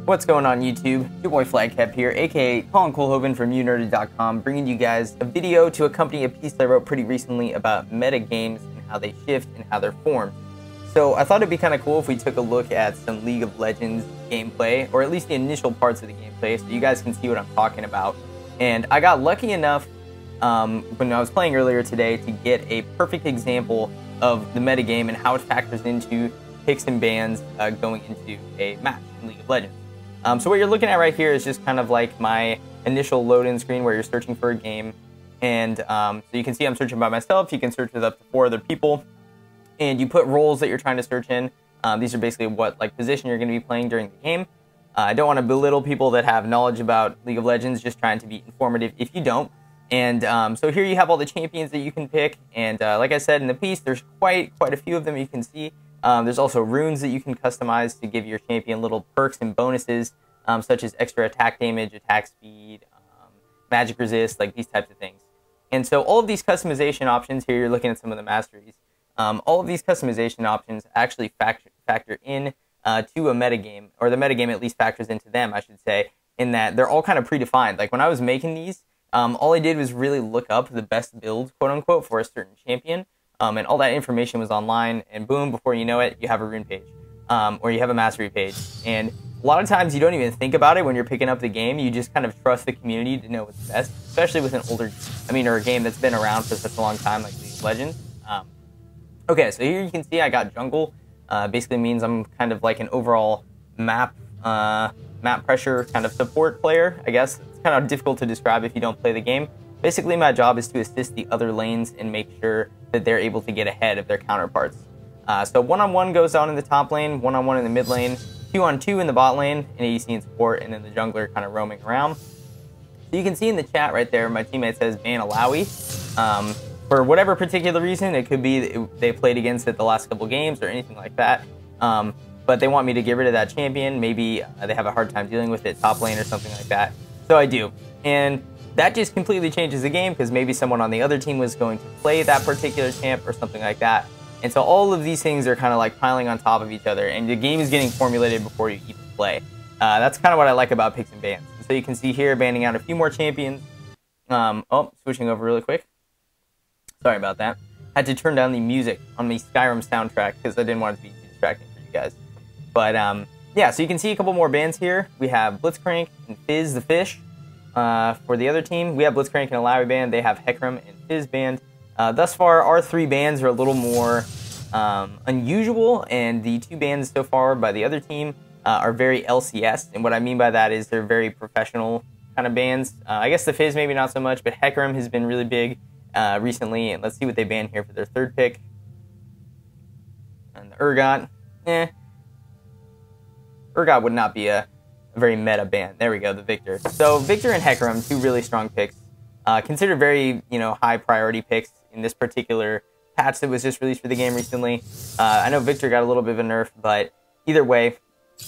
What's going on YouTube? Your boy Flagcap here, aka Colin Colhoven from YouNerded.com, bringing you guys a video to accompany a piece I wrote pretty recently about meta games and how they shift and how they're formed. So I thought it'd be kind of cool if we took a look at some League of Legends gameplay, or at least the initial parts of the gameplay, so you guys can see what I'm talking about. And I got lucky enough when I was playing earlier today to get a perfect example of the meta game and how it factors into picks and bans going into a match in League of Legends. So what you're looking at right here is just kind of like my initial load-in screen where you're searching for a game. And so you can see I'm searching by myself. You can search with up to 4 other people. And you put roles that you're trying to search in. These are basically what position you're going to be playing during the game. I don't want to belittle people that have knowledge about League of Legends, just trying to be informative if you don't. And so here you have all the champions that you can pick. And like I said in the piece, there's quite a few of them you can see. There's also runes that you can customize to give your champion little perks and bonuses, such as extra attack damage, attack speed, magic resist, like these types of things. And so all of these customization options, here you're looking at some of the masteries, all of these customization options actually factor in to a metagame, or the metagame at least factors into them, I should say, in that they're all kind of predefined. Like when I was making these, all I did was really look up the best build, quote unquote, for a certain champion. And all that information was online, and boom, before you know it, you have a rune page, or you have a mastery page. And a lot of times you don't even think about it when you're picking up the game. You just kind of trust the community to know what's best, especially with an older, or a game that's been around for such a long time like League of Legends. Okay, so here you can see I got jungle. Basically means I'm kind of like an overall map pressure kind of support player, I guess. It's kind of difficult to describe if you don't play the game. Basically, my job is to assist the other lanes and make sure that they're able to get ahead of their counterparts. So 1-on-1 goes on in the top lane, 1-on-1 in the mid lane, 2-on-2 in the bot lane, and ADC in support, and then the jungler kind of roaming around. So you can see in the chat right there, my teammate says ban Alawi. For whatever particular reason, it could be they played against it the last couple games or anything like that. But they want me to get rid of that champion. Maybe they have a hard time dealing with it top lane or something like that. So I do. And that just completely changes the game because maybe someone on the other team was going to play that particular champ or something like that. And so all of these things are kind of like piling on top of each other, and the game is getting formulated before you even play. That's kind of what I like about picks and bans. So you can see here banning out a few more champions. Oh, switching over really quick. Sorry about that. Had to turn down the music on the Skyrim soundtrack because I didn't want it to be too distracting for you guys. But yeah, so you can see a couple more bans here. We have Blitzcrank and Fizz the Fish. For the other team, we have Blitzcrank and Alawi banned. They have Hecarim and Fizz banned. Thus far, our 3 bans are a little more unusual, and the 2 bans so far by the other team are very LCS. And what I mean by that is they're very professional kind of bans. I guess the Fizz maybe not so much, but Hecarim has been really big recently. And let's see what they ban here for their 3rd pick. And the Urgot, Urgot would not be a very meta ban. There we go, the Victor. So Victor and Hecarim, 2 really strong picks. Considered very, high priority picks in this particular patch that was just released for the game recently. I know Victor got a little bit of a nerf, but either way,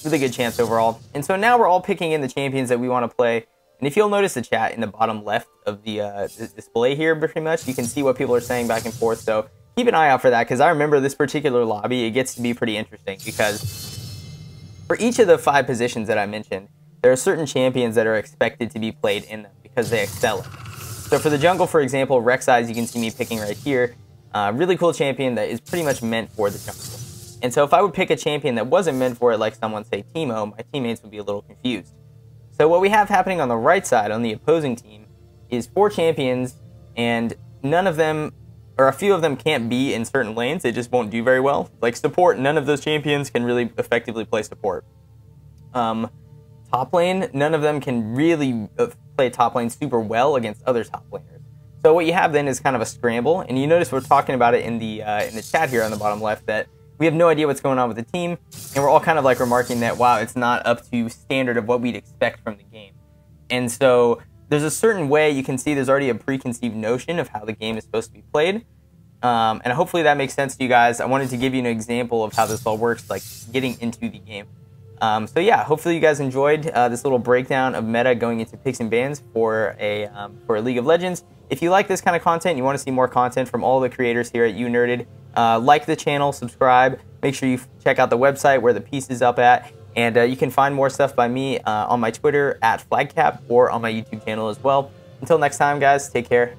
really good chance overall. And so now we're all picking in the champions that we want to play. And if you'll notice the chat in the bottom left of the display here, pretty much, you can see what people are saying back and forth. So keep an eye out for that, because I remember this particular lobby, it gets to be pretty interesting, because for each of the 5 positions that I mentioned, there are certain champions that are expected to be played in them because they excel in them. So for the jungle, for example, Rek'Sai, you can see me picking right here. Really cool champion that is pretty much meant for the jungle. And so if I would pick a champion that wasn't meant for it, like someone, say, Teemo, my teammates would be a little confused. So what we have happening on the right side, on the opposing team, is 4 champions, and none of them, or a few of them, can't be in certain lanes. They just won't do very well. Like support, none of those champions can really effectively play support. Top lane, none of them can really play top lane super well against other top laners. So what you have then is kind of a scramble, and you notice we're talking about it in the chat here on the bottom left, that we have no idea what's going on with the team, and we're all kind of like remarking that, wow, it's not up to standard of what we'd expect from the game. And so there's a certain way you can see there's already a preconceived notion of how the game is supposed to be played. And hopefully that makes sense to you guys. I wanted to give you an example of how this all works, like getting into the game. So yeah, hopefully you guys enjoyed this little breakdown of meta going into picks and bans for a League of Legends. If you like this kind of content, you want to see more content from all the creators here at YouNerded, like the channel, subscribe, make sure you check out the website where the piece is up at, And you can find more stuff by me on my Twitter @flagcap or on my YouTube channel as well. Until next time, guys, take care.